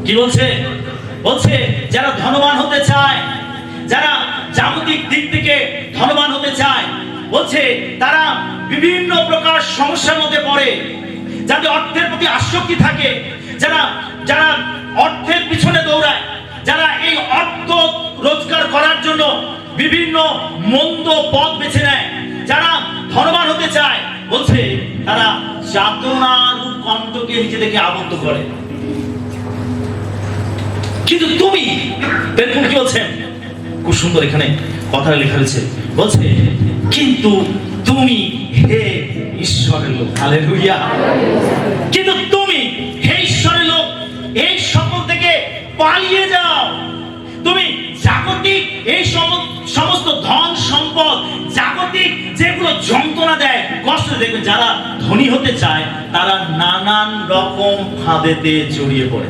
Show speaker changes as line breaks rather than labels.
কি বলছে? বলছে যারা ধনবান হতে চায়, যারা জাগতিক দিক থেকে ধনবান হতে চায়, বলছে তারা বিভিন্ন প্রকার সমস্যার মধ্যে পড়ে, যাদের অর্থের প্রতি আসক্তি থাকে, যারা যারা অর্থের পিছনে দৌড়ায়, যারা এই অর্থ রোজগার করার জন্য বিভিন্ন মন্দ পথ বেছে নেয়, যারা ধনবান হতে চায়, বলছে তারা যাতনার কণ্ঠকে নিজেদেরকে আবদ্ধ করে। কিন্তু তুমি দেখুন কি বলছেন, খুব সুন্দর এখানে কথা লেখা রয়েছে, বলছে কিন্তু তুমি হে ঈশ্বরের লোক, হালেলুয়া, কিন্তু তুমি হে ঈশ্বরের লোক এই সকল থেকে পালিয়ে যাও। তুমি জাগতিক এই সমস্ত ধন সম্পদ, জাগতিক যেগুলো যন্ত্রণা দেয়, কষ্ট, দেখবে যারা ধনী হতে চায় তারা নানান রকম ফাঁদেতে জড়িয়ে পড়ে।